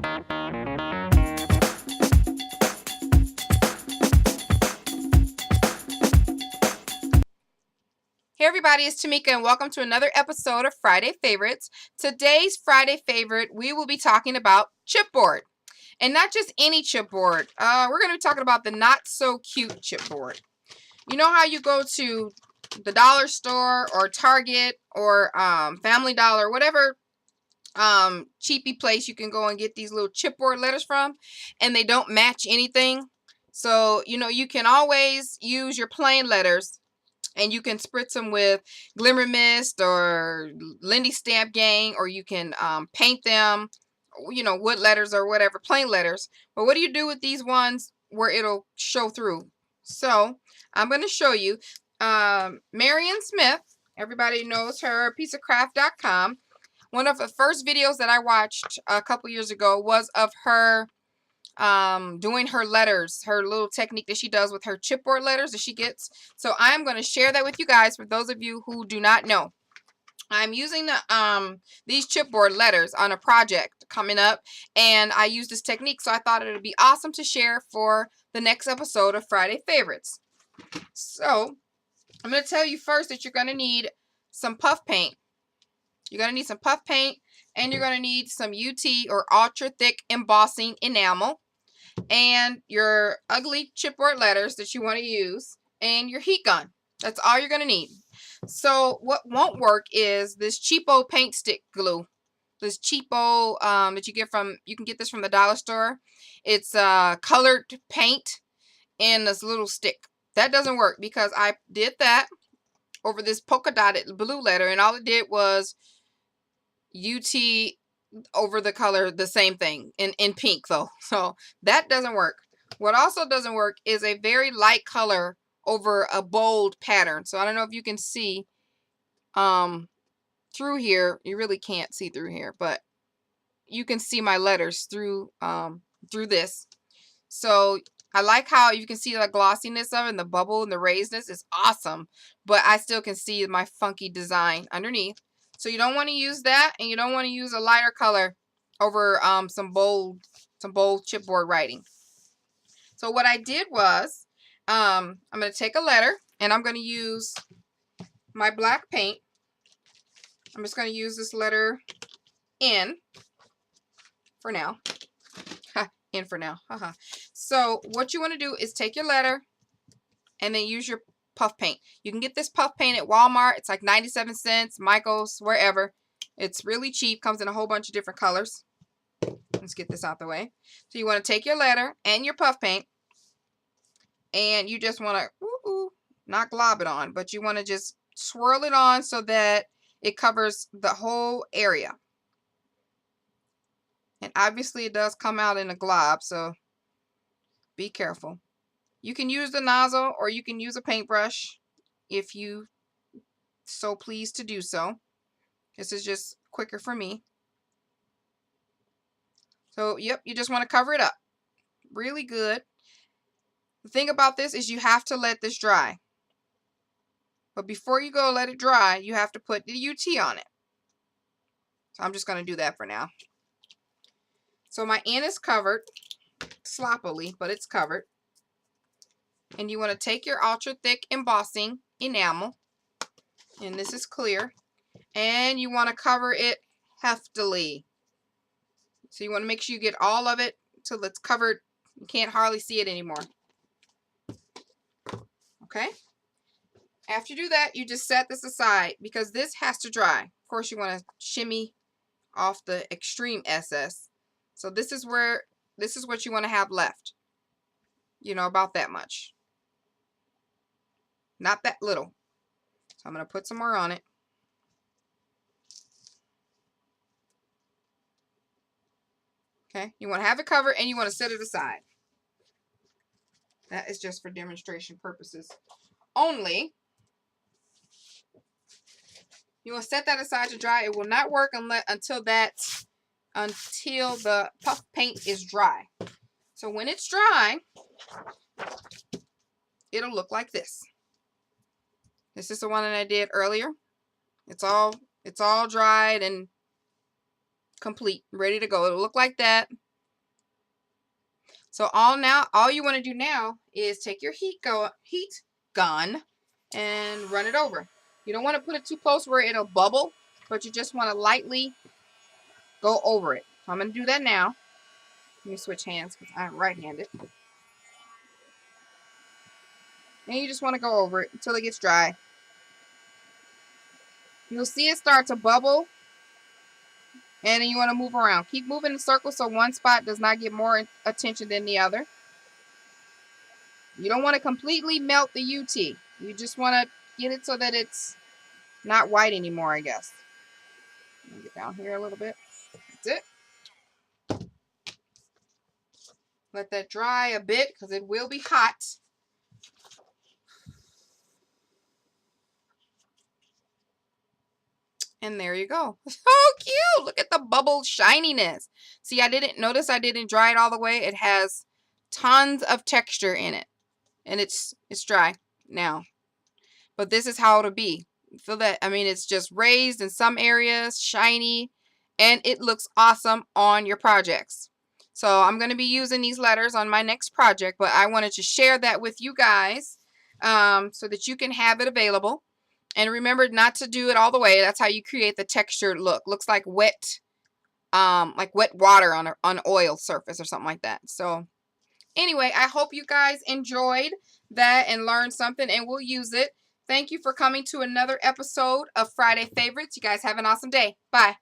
Hey everybody, it's Tamika and welcome to another episode of Friday Favorites. Today's Friday favorite, we will be talking about chipboard. And not just any chipboard. We're going to be talking about the not so cute chipboard. You know how you go to the dollar store or Target or Family Dollar, whatever cheapy place you can go and get these little chipboard letters from, and they don't match anything. So, you can always use your plain letters and you can spritz them with Glimmer Mist or Lindy Stamp Gang, or you can paint them, wood letters or whatever, plain letters. But what do you do with these ones where it'll show through? So I'm going to show you. Marion Smith, everybody knows her, pieceofcraft.com. One of the first videos that I watched a couple years ago was of her doing her letters, her little technique that she does with her chipboard letters that she gets. So I'm going to share that with you guys for those of you who do not know. I'm using these chipboard letters on a project coming up, and I use this technique, so I thought it would be awesome to share for the next episode of Friday Favorites. So I'm going to tell you first that you're going to need some puff paint. You're going to need some puff paint, and you're going to need some UT or ultra thick embossing enamel, and your ugly chipboard letters that you want to use, and your heat gun. That's all you're going to need. So what won't work is this cheapo paint stick glue. This cheapo that you can get this from the dollar store. It's colored paint in this little stick. That doesn't work because I did that over this polka dotted blue letter, and all it did was UT over the color, the same thing in pink though. So that doesn't work. What also doesn't work is a very light color over a bold pattern. So I don't know if you can see through here. You really can't see through here, but you can see my letters through this. So I like how you can see the glossiness of it, and the bubble and the raisedness is awesome, but I still can see my funky design underneath. So you don't want to use that, and you don't want to use a lighter color over some bold chipboard writing. So what I did was I'm going to take a letter, and I'm going to use my black paint. I'm just going to use this letter N for now. In for now. So what you want to do is take your letter and then use your puff paint. You can get this puff paint at Walmart. It's like 97 cents, Michael's, wherever. It's really cheap. Comes in a whole bunch of different colors. Let's get this out the way. So you want to take your letter and your puff paint, and you just want to not glob it on, but you want to just swirl it on so that it covers the whole area. And obviously it does come out in a glob, so be careful. You can use the nozzle or you can use a paintbrush if you so please to do so. This is just quicker for me. So, yep, you just want to cover it up really good. The thing about this is you have to let this dry. But before you go let it dry, you have to put the UT on it. So I'm just going to do that for now. So my N is covered sloppily, but it's covered. And you want to take your ultra thick embossing enamel, and this is clear, and you want to cover it heftily. So you want to make sure you get all of it till it's covered. You can't hardly see it anymore. Okay? After you do that, you just set this aside because this has to dry. Of course, you want to shimmy off the extreme SS. So this is what you want to have left. About that much. Not that little. So I'm going to put some more on it. Okay, you want to have it covered and you want to set it aside. That is just for demonstration purposes only. You want to set that aside to dry. It will not work until the puff paint is dry. So when it's dry, it'll look like this. This is the one that I did earlier. It's all dried and complete, ready to go. It'll look like that. So all you want to do now is take your heat gun and run it over. You don't want to put it too close where it'll bubble, but you just want to lightly go over it. So I'm going to do that now. Let me switch hands because I'm right-handed. And you just want to go over it until it gets dry. You'll see it start to bubble. And then you want to move around. Keep moving in circles so one spot does not get more attention than the other. You don't want to completely melt the UT. You just want to get it so that it's not white anymore, I guess. Let me get down here a little bit. That's it. Let that dry a bit because it will be hot. And there you go. So cute. Look at the bubble shininess. See, I didn't dry it all the way. It has tons of texture in it. And it's dry now. But this is how it'll be. Feel that? I mean, it's just raised in some areas, shiny, and it looks awesome on your projects. So I'm going to be using these letters on my next project, but I wanted to share that with you guys so that you can have it available. And remember not to do it all the way. That's how you create the textured look. Looks like wet water on an oil surface or something like that. So anyway, I hope you guys enjoyed that and learned something, and we'll use it. Thank you for coming to another episode of Friday Favorites. You guys have an awesome day. Bye.